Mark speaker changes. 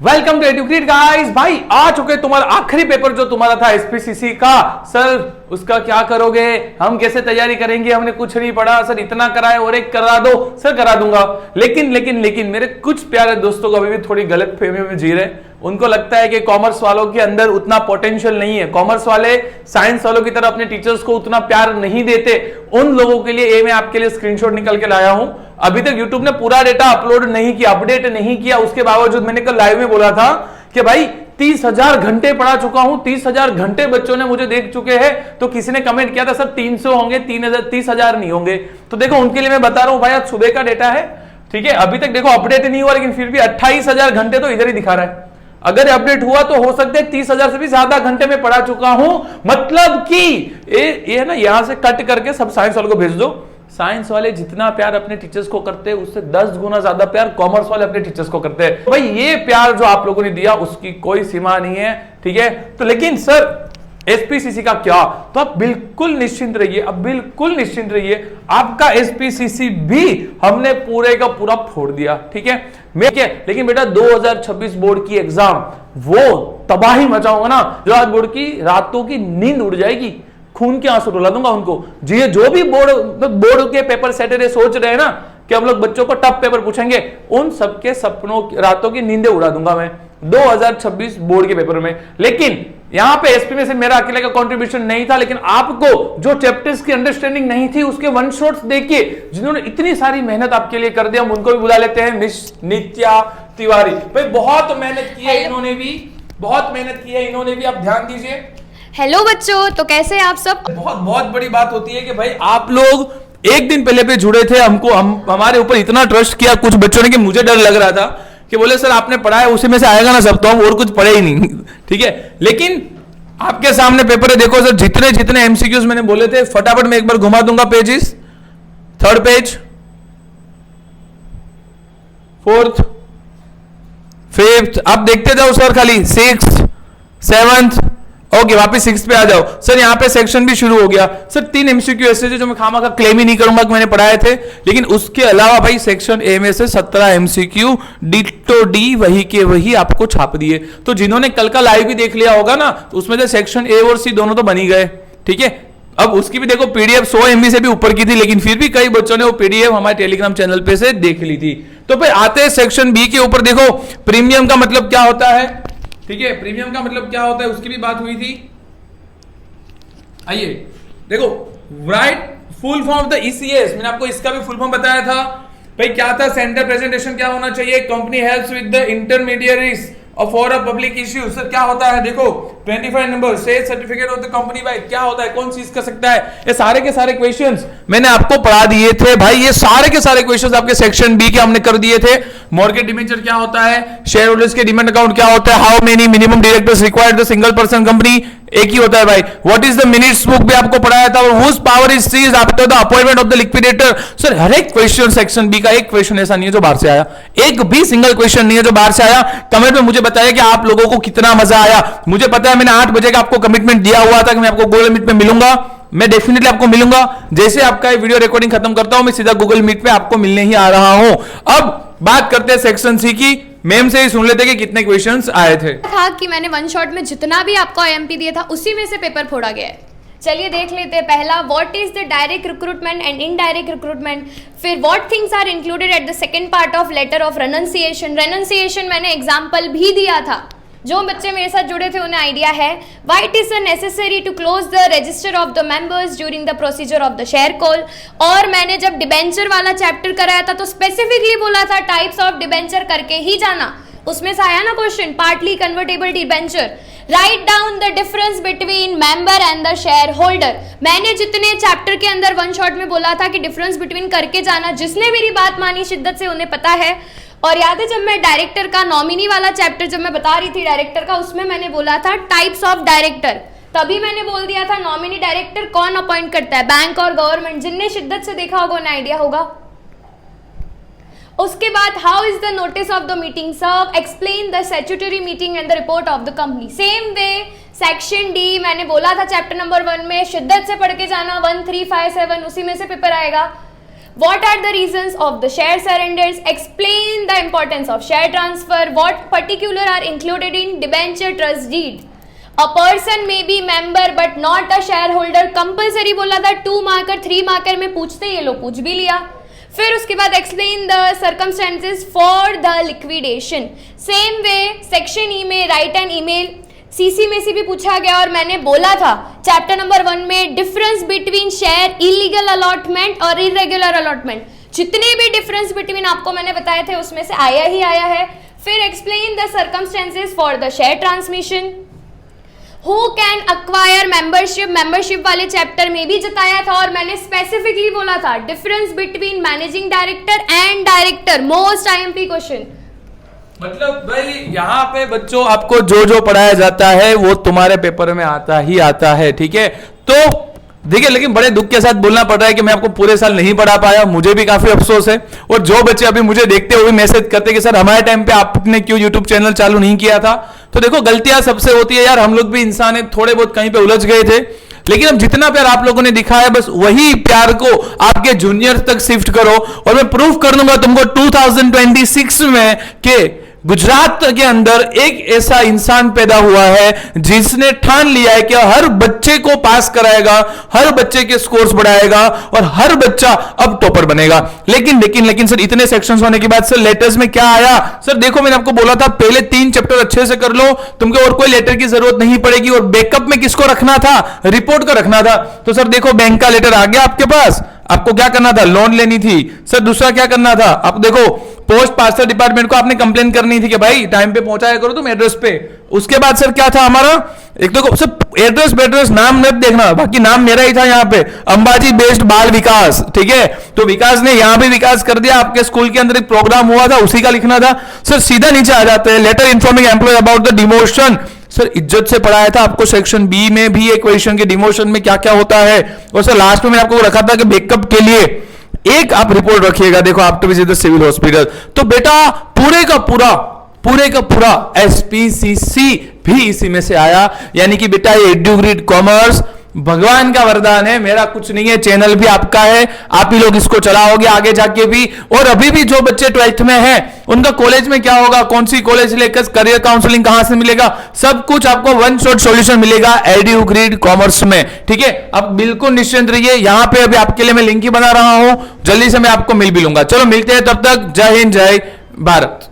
Speaker 1: Welcome to educate guys. भाई आ चुके तुम्हारा आखिरी पेपर जो तुम्हारा था एसपीसीसी का। सर उसका क्या करोगे, हम कैसे तैयारी करेंगे, हमने कुछ नहीं पढ़ा सर, इतना कराए और एक करा दो। सर करा दूंगा, लेकिन मेरे कुछ प्यारे दोस्तों को अभी भी थोड़ी गलत फहमी में जी रहे। उनको लगता है कि कॉमर्स वालों के अंदर उतना पोटेंशियल नहीं है, कॉमर्स वाले साइंस वालों की तरह अपने टीचर्स को उतना प्यार नहीं देते। उन लोगों के लिए मैं आपके लिए स्क्रीनशॉट निकल के लाया हूं। अभी तक यूट्यूब ने पूरा डेटा अपलोड नहीं किया, अपडेट नहीं किया, उसके बावजूद मैंने कल लाइव में बोला था कि भाई 30,000 घंटे पढ़ा चुका हूं, 30,000 घंटे बच्चों ने मुझे देख चुके हैं। तो किसी ने कमेंट किया था सर 300 होंगे, 30,000 नहीं होंगे। तो देखो उनके लिए मैं बता रहा हूं भाई, आज सुबह का डेटा है, ठीक है। अभी तक देखो अपडेट नहीं हुआ, लेकिन फिर भी 28,000 घंटे तो इधर ही दिखा रहा है। अगर अपडेट हुआ तो हो सकता है 30,000 से भी ज्यादा घंटे में पढ़ा चुका हूं। मतलब कि ये ना यहां से कट करके सब साइंस वालों को भेज दो। साइंस वाले जितना प्यार अपने टीचर्स को करते हैं उससे 10 गुना ज्यादा प्यार कॉमर्स वाले अपने टीचर्स को करते हैं। भाई ये प्यार जो आप लोगों ने दिया उसकी कोई सीमा नहीं है, ठीक है। तो लेकिन सर एसपीसीसी का क्या, तो आप बिल्कुल निश्चिंत रहिए, अब बिल्कुल निश्चिंत रहिए। आपका एसपीसीसी भी हमने पूरे का पूरा फोड़ दिया, ठीक है। लेकिन बेटा 2026 बोर्ड की एग्जाम वो तबाही मचाऊंगा ना, जो आज बोर्ड की रातों की नींद उड़ जाएगी, खून के आंसू रुला दूंगा उनको। जी जो भी बोर्ड के पेपर सेटर सोच रहे हैं ना कि हम लोग बच्चों को टफ पेपर पूछेंगे, उन सबके सपनों रातों की नींदें उड़ा दूंगा मैं 2026 बोर्ड के पेपर में। लेकिन यहां पे एसपी में से मेरा अकेले का कंट्रीब्यूशन नहीं था, लेकिन आपको जो चैप्टर्स की अंडरस्टैंडिंग नहीं थी उसके वन शॉट्स देखिए, जिन्होंने इतनी सारी मेहनत आपके लिए कर दिया, हम उनको भी बुला लेते हैं। मिस नित्या तिवारी भाई, बहुत मेहनत की है इन्होंने भी, बहुत मेहनत की है इन्होंने भी, आप ध्यान दीजिए।
Speaker 2: हेलो बच्चों, तो कैसे आप सब।
Speaker 1: बहुत बड़ी बात होती है कि भाई आप लोग एक दिन पहले पे जुड़े थे, हमारे ऊपर इतना ट्रस्ट किया कुछ बच्चों ने कि मुझे डर लग रहा था कि बोले सर आपने पढ़ा है उसी में से आएगा ना सब, तो हम और कुछ पढ़े ही नहीं, ठीक है। लेकिन आपके सामने पेपर है, देखो सर जितने जितने एमसीक्यूज मैंने बोले थे फटाफट मैं एक बार घुमा दूंगा। Pages, third page, fourth, fifth, आप देखते जाओ सर, खाली सिक्स, सेवंथ, ओके वापस 6 पे आ जाओ सर। यहाँ पे सेक्शन भी शुरू हो गया सर। 3 एमसीक्यू ऐसे जो मैं खामा का क्लेम ही नहीं करूंगा कि मैंने पढ़ाए थे, लेकिन उसके अलावा भाई सेक्शन ए में से 17 एमसीक्यू डिट्टो डी वही के वही आपको छाप दिए। तो जिन्होंने कल का लाइव भी देख लिया होगा ना, तो उसमें से सेक्शन ए और सी दोनों तो बन ही गए, ठीक है। अब उसकी भी देखो पीडीएफ 100 MB से भी ऊपर की थी, लेकिन फिर भी कई बच्चों ने वो पीडीएफ हमारे टेलीग्राम चैनल पे से देख ली थी। तो भाई आते हैं सेक्शन बी के ऊपर। देखो प्रीमियम का मतलब क्या होता है, ठीक है, प्रीमियम का मतलब क्या होता है उसकी भी बात हुई थी। आइए देखो, right full form of the ECS, मैंने आपको इसका भी फुल फॉर्म बताया था भाई, क्या था। सेंटर प्रेजेंटेशन क्या होना चाहिए, company helps with the intermediaries for a public issue. Sir क्या होता है, देखो 25 number sales certificate of the company भाई क्या होता है, कौन चीज कर सकता है, ये सारे के सारे क्वेश्चंस मैंने आपको पढ़ा दिए थे भाई। ये सारे के सारे क्वेश्चंस आपके सेक्शन बी के हमने कर दिए थे। मॉर्गेज डिबेंचर क्या होता है, शेयर होल्डर्स के डिमेंड अकाउंट क्या होता है, how many minimum directors required the single person company, एक ही होता है भाई। What is the minutes book भी आपको पढ़ाया था, और whose power is ceased after the appointment of the liquidator. Sir हर एक क्वेश्चन सेक्शन बी का एक क्वेश्चन ऐसा नहीं है जो बाहर से आया, एक भी सिंगल क्वेश्चन नहीं है जो बाहर से आया। कमेंट में मुझे बताया कि आप लोगों को कितना मजा आया। मुझे पता है मैंने 8 बजे का आपको कमिटमेंट दिया हुआ था कि मैं आपको गूगल मीट पे मिलूंगा, मैं डेफिनेटली आपको मिलूंगा। जैसे आपका ये वीडियो रिकॉर्डिंग खत्म करता हूं मैं सीधा गूगल मीट पे आपको मिलने ही आ रहा हूं। अब बात करते हैं सेक्शन सी की। मैम से ही सुन लेते कि कितने क्वेश्चंस आए थे।
Speaker 2: था कि मैंने वन शॉट में जितना भी आपको आईएमपी दिया था उसी में से पेपर फोड़ा गया है। चलिए देख लेते हैं। पहला, what is the direct recruitment and indirect recruitment. फिर what things are included at the second part of letter of renunciation. Renunciation मैंने एग्जांपल भी दिया था, जो बच्चे मेरे साथ जुड़े थे उन्हें आइडिया है। Why it is necessary to close the register of the members during the procedure of the share call. और मैंने जब डिबेंचर वाला चैप्टर कराया था तो स्पेसिफिकली बोला था टाइप्स ऑफ डिबेंचर करके ही जाना। उसमें से आया ना question, partly convertible debenture, write down the difference between member and the share holder. मैंने जितने चैप्टर के अंदर वन शॉट में बोला था कि डिफरेंस बिटवीन करके जाना, जिसने मेरी बात मानी शिद्दत से उन्हें पता है। और याद है जब मैं डायरेक्टर का नॉमिनी वाला चैप्टर जब मैं बता रही थी डायरेक्टर का, उसमें मैंने बोला था टाइप्स ऑफ डायरेक्टर। तभी मैंने बोल दिया था नॉमिनी डायरेक्टर कौन अपॉइंट करता है, बैंक और गवर्नमेंट। जिनने शिद्दत से देखा होगा उन्हें आइडिया होगा। उसके बाद how is the notice of the meeting serve, explain the statutory meeting and the report of the company. Same way section D मैंने बोला था चैप्टर नंबर 1 में शिद्दत से पढ़ के जाना, 1, 3, 5, 7 उसी में से पेपर आएगा। What are the reasons of the share surrenders? Explain the importance of share transfer. What particular are included in debenture trust deed? A person may be member but not a shareholder. Compulsory बोला था, 2 marker 3 marker में पूछते, ये लोग पूछ भी लिया. फिर उसके बाद explain the circumstances for the liquidation. Same way section E में राइट एन ईमेल. सीसी में से भी पूछा गया और मैंने बोला था चैप्टर नंबर 1 में difference between share illegal allotment और इरेगुलर अलॉटमेंट. जितने भी डिफरेंस बिटवीन आपको मैंने बताए थे उसमें से आया ही आया है. फिर explain the circumstances for the share transmission. Who can acquire membership, membership वाले चैप्टर में भी जताया था और मैंने स्पेसिफिकली बोला था difference between managing director and director. Most IMP question.
Speaker 1: मतलब भाई यहाँ पे बच्चों आपको जो जो पढ़ाया जाता है वो तुम्हारे पेपर में आता ही आता है, ठीक है. तो देखिए, लेकिन बड़े दुख के साथ बोलना पड़ रहा है कि मैं आपको पूरे साल नहीं पढ़ा पाया. मुझे भी काफी अफसोस है. और जो बच्चे अभी मुझे देखते हुए मैसेज करते कि सर हमारे टाइम पे आपने क्यों यूट्यूब चैनल चालू नहीं किया था, तो देखो गलतियां सबसे होती है यार. हम लोग भी इंसान है, थोड़े बहुत कहीं पे उलझ गए थे. लेकिन अब जितना प्यार आप लोगों ने दिखाया बस वही प्यार को आपके जूनियर तक शिफ्ट करो और मैं प्रूफ कर दूंगा तुमको 2026 में के गुजरात के अंदर एक ऐसा इंसान पैदा हुआ है जिसने ठान लिया है कि हर बच्चे को पास कराएगा, हर बच्चे के स्कोर्स बढ़ाएगा और हर बच्चा अब टॉपर बनेगा. लेकिन सर इतने सेक्शंस होने के बाद सर लेटर्स में क्या आया? सर देखो, मैंने आपको बोला था पहले 3 चैप्टर अच्छे से कर लो, तुमको और कोई लेटर की जरूरत नहीं पड़ेगी. और बैकअप में किसको रखना था? रिपोर्ट का रखना था. तो सर देखो, बैंक का लेटर आ गया आपके पास. आपको क्या करना था? लोन लेनी थी. सर दूसरा क्या करना था? आप देखो, पोस्ट पार्सल डिपार्टमेंट को आपने कंप्लेन करनी थी कि भाई टाइम पे पहुंचाया करो तुम एड्रेस पे. उसके बाद सर क्या था हमारा? एक तो सब एड्रेस नाम मत देखना, बाकी नाम मेरा ही था यहाँ पे, अंबाजी बेस्ड बाल विकास, ठीक है. तो विकास ने यहाँ भी विकास कर दिया. आपके स्कूल के अंदर एक प्रोग्राम हुआ था, उसी का लिखना था. सर सीधा नीचे आ जाते हैं, letter informing employ about the demotion. Sir इज्जत से पढ़ाया था आपको सेक्शन बी में भी एक क्वेश्चन के डिमोशन में क्या क्या होता है. और सर लास्ट में मैंने आपको रखा था कि बैकअप के लिए एक आप रिपोर्ट रखिएगा. देखो after visit the civil hospital. तो बेटा पूरे का पूरा एसपीसीसी भी इसी में से आया. यानी कि बेटा ये एड्यूग्रिड कॉमर्स भगवान का वरदान है, मेरा कुछ नहीं है. चैनल भी आपका है, आप ही लोग इसको चलाओगे आगे जाके भी. और अभी भी जो बच्चे 12th में हैं उनका कॉलेज में क्या होगा, कौन सी कॉलेज लेकर, करियर काउंसलिंग कहां से मिलेगा, सब कुछ आपको वन शॉट सॉल्यूशन मिलेगा एड्यूग्रिड कॉमर्स में, ठीक है. अब बिल्कुल निश्चिंत रहिए. यहां पे अभी आपके लिए मैं लिंक ही बना रहा हूं, जल्दी से मैं आपको मिल भी लूंगा. चलो मिलते हैं, तब तक जय हिंद जय भारत.